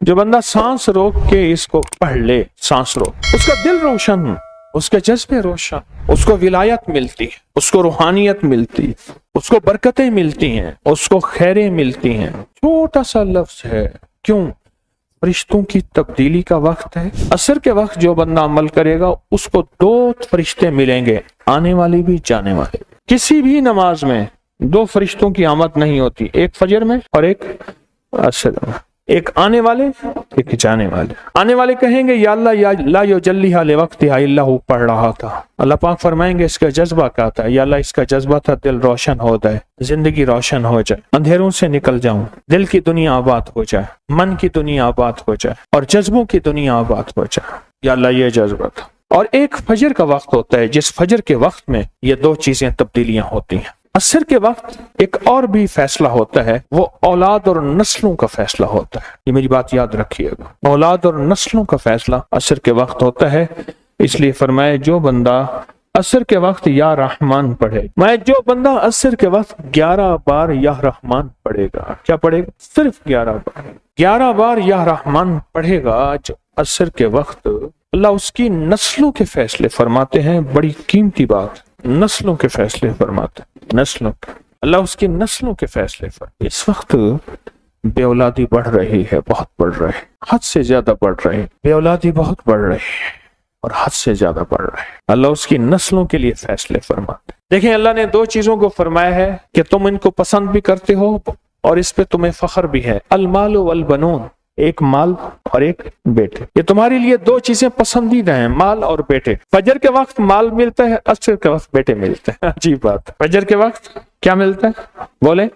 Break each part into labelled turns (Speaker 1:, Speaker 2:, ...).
Speaker 1: جو بندہ سانس روک کے اس کو پڑھ لے، سانس روک، اس کا دل روشن، اس کے جذبے روشن، اس کو ولایت ملتی ہے، اس کو روحانیت ملتی ہے، اس کو برکتیں ملتی ہیں، اس کو خیریں ملتی ہیں۔ چھوٹا سا لفظ ہے، کیوں؟ فرشتوں کی تبدیلی کا وقت ہے۔ عصر کے وقت جو بندہ عمل کرے گا اس کو 2 فرشتے ملیں گے، آنے والے بھی جانے والے۔ کسی بھی نماز میں 2 فرشتوں کی آمد نہیں ہوتی، ایک فجر میں اور ایک عصر میں، ایک آنے والے ایک جانے والے۔ آنے والے کہیں گے یا اللہ یا لا یجلیھا لوقتھا الا ہو، پڑھ رہا تھا۔ اللہ پاک فرمائیں گے اس کا جذبہ کیا تھا؟ یا اللہ اس کا جذبہ تھا دل روشن ہو جائے، زندگی روشن ہو جائے، اندھیروں سے نکل جاؤں، دل کی دنیا آباد ہو جائے، من کی دنیا آباد ہو جائے اور جذبوں کی دنیا آباد ہو جائے۔ یا اللہ یہ جذبہ تھا۔ اور ایک فجر کا وقت ہوتا ہے جس فجر کے وقت میں یہ 2 چیزیں تبدیلیاں ہوتی ہیں۔ عصر کے وقت ایک اور بھی فیصلہ ہوتا ہے، وہ اولاد اور نسلوں کا فیصلہ ہوتا ہے۔ یہ میری بات یاد رکھیے گا، اولاد اور نسلوں کا فیصلہ عصر کے وقت ہوتا ہے۔ اس لیے فرمائے جو بندہ عصر کے وقت یا رحمان پڑھے، میں جو بندہ عصر کے وقت 11 بار یا رحمان پڑھے گا، کیا پڑھے گا؟ صرف 11 بار یا رحمان پڑھے گا جو عصر کے وقت، اللہ اس کی نسلوں کے فیصلے فرماتے ہیں۔ بڑی قیمتی بات، نسلوں کے فیصلے فرماتے ہیں، نسلوں کے، اللہ اس کی نسلوں کے فیصلے فرماتے ہیں۔ اس وقت بے اولادی بڑھ رہی ہے، بہت بڑھ رہی ہے، حد سے زیادہ بڑھ رہی ہے، بے اولادی بہت بڑھ رہی ہے اور حد سے زیادہ بڑھ رہی ہے۔ اللہ اس کی نسلوں کے لیے فیصلے فرماتے ہیں۔ دیکھیں اللہ نے 2 چیزوں کو فرمایا ہے کہ تم ان کو پسند بھی کرتے ہو اور اس پہ تمہیں فخر بھی ہے، المال والبنون، ایک مال اور ایک بیٹے۔ یہ تمہارے لیے 2 چیزیں پسندیدہ ہیں، مال اور بیٹے۔ فجر کے وقت مال ملتا ہے، عصر کے وقت بیٹے ملتے ہیں۔ عجیب بات، فجر کے وقت کیا ملتا ہے؟ بولے،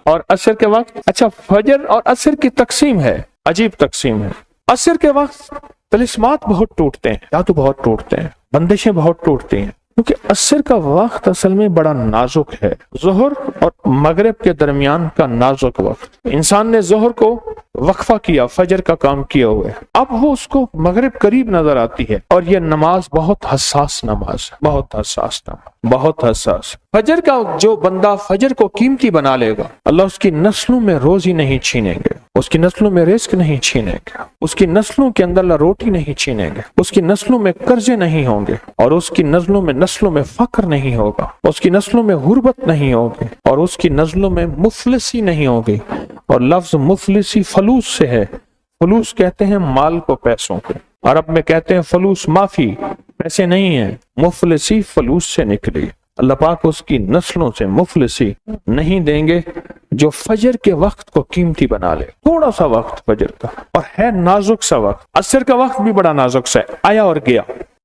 Speaker 1: اور عصر کے وقت؟ اچھا، فجر اور عصر کی تقسیم ہے، عجیب تقسیم ہے۔ عصر کے وقت طلسمات بہت ٹوٹتے ہیں، جادو بہت ٹوٹتے ہیں، بندشیں بہت ٹوٹتی ہیں، کیونکہ عصر کا وقت اصل میں بڑا نازک ہے۔ ظہر اور مغرب کے درمیان کا نازک وقت، انسان نے ظہر کو وقفہ کیا، فجر کا کام کیا ہوا ہے، اب وہ اس کو مغرب قریب نظر آتی ہے، اور یہ نماز بہت حساس نماز ہے، بہت حساس نماز، بہت حساس۔ فجر کا جو بندہ فجر کو قیمتی بنا لے گا، اللہ اس کی نسلوں میں روزی نہیں چھینیں گے، اس کی نسلوں میں رزق نہیں چھینیں گے، اس کی نسلوں کے اندر اللہ روٹی نہیں چھینیں گے، اس کی نسلوں میں قرضے نہیں ہوں گے، اور اس کی نسلوں میں فقر نہیں ہوگا، اس کی نسلوں میں غربت نہیں ہوگی، اور اس کی نسلوں میں مفلسی نہیں ہوگی۔ اور لفظ مفلسی فلوس سے ہے، فلوس کہتے ہیں مال کو، پیسوں کو، عرب میں کہتے ہیں فلوس معافی، پیسے نہیں ہیں، مفلسی فلوس سے نکلی۔ اللہ پاک اس کی نسلوں سے مفلسی نہیں دیں گے جو فجر کے وقت کو قیمتی بنا لے۔ تھوڑا سا وقت فجر کا، اور ہے نازک سا وقت۔ عصر کا وقت بھی بڑا نازک سا ہے، آیا اور گیا۔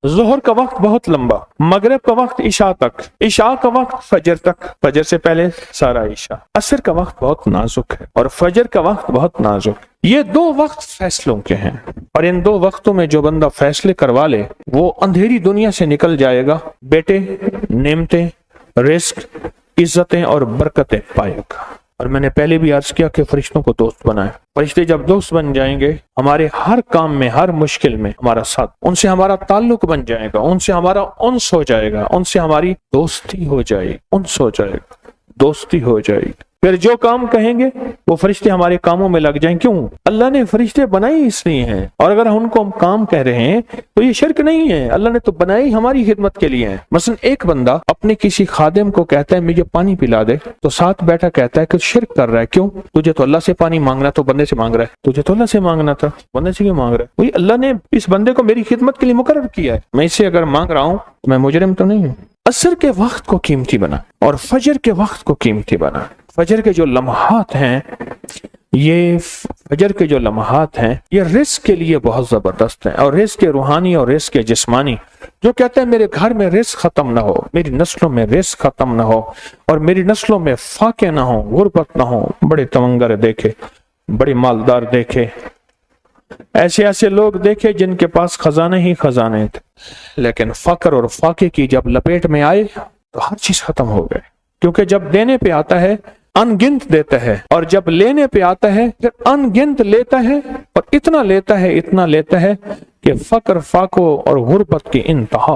Speaker 1: ظہر کا وقت بہت لمبا، مغرب کا وقت عشاء تک، عشاء کا وقت فجر تک، فجر سے پہلے سارا عشاء۔ عصر کا وقت بہت نازک ہے اور فجر کا وقت بہت نازک۔ یہ 2 وقت فیصلوں کے ہیں، اور ان 2 وقتوں میں جو بندہ فیصلے کروا لے وہ اندھیری دنیا سے نکل جائے گا، بیٹے، نعمتیں، رزق، عزتیں اور برکتیں پائے گا۔ اور میں نے پہلے بھی عرض کیا کہ فرشتوں کو دوست بنائے۔ فرشتے جب دوست بن جائیں گے، ہمارے ہر کام میں، ہر مشکل میں ہمارا ساتھ، ان سے ہمارا تعلق بن جائے گا، ان سے ہمارا انس ہو جائے گا، ان سے ہماری دوستی ہو جائے گی، انس ہو جائے گا، دوستی ہو جائے گی۔ پھر جو کام کہیں گے وہ فرشتے ہمارے کاموں میں لگ جائیں۔ کیوں؟ اللہ نے فرشتے بنائی اس لیے ہیں، اور اگر ان کو ہم کام کہہ رہے ہیں تو یہ شرک نہیں ہے، اللہ نے تو بنائی ہماری خدمت کے لیے ہے۔ مثلا ایک بندہ اپنے کسی خادم کو کہتا ہے مجھے پانی پلا دے، تو ساتھ بیٹھا کہتا ہے کہ شرک کر رہا ہے۔ کیوں؟ تجھے تو اللہ سے پانی مانگنا تو بندے سے مانگ رہا ہے، تجھے تو اللہ سے مانگنا تھا، بندے سے کیوں مانگ رہا ہے؟ وہی اللہ نے اس بندے کو میری خدمت کے لیے مقرر کیا ہے، میں اس سے اگر مانگ رہا ہوں تو میں مجرم تو نہیں ہوں۔ عصر کے وقت کو قیمتی بنا اور فجر کے وقت کو قیمتی بنا۔ فجر کے جو لمحات ہیں، یہ فجر کے جو لمحات ہیں یہ رزق کے لیے بہت زبردست ہیں، اور رزق روحانی اور رزق جسمانی۔ جو کہتے ہیں میرے گھر میں رزق ختم نہ ہو، میری نسلوں میں رزق ختم نہ ہو، اور میری نسلوں میں فاقے نہ ہو، غربت نہ ہو۔ بڑے تمنگر دیکھے، بڑے مالدار دیکھے، ایسے لوگ دیکھے جن کے پاس خزانے ہی خزانے تھے، لیکن فقر اور فاقے کی جب لپیٹ میں آئے تو ہر چیز ختم ہو گئے۔ کیونکہ جب دینے پہ آتا ہے ان گنت دیتا ہے، اور جب لینے پہ آتا ہے پھر ان گنت لیتا ہے، اور اتنا لیتا ہے کہ فقر، فاقوں اور غربت کی انتہا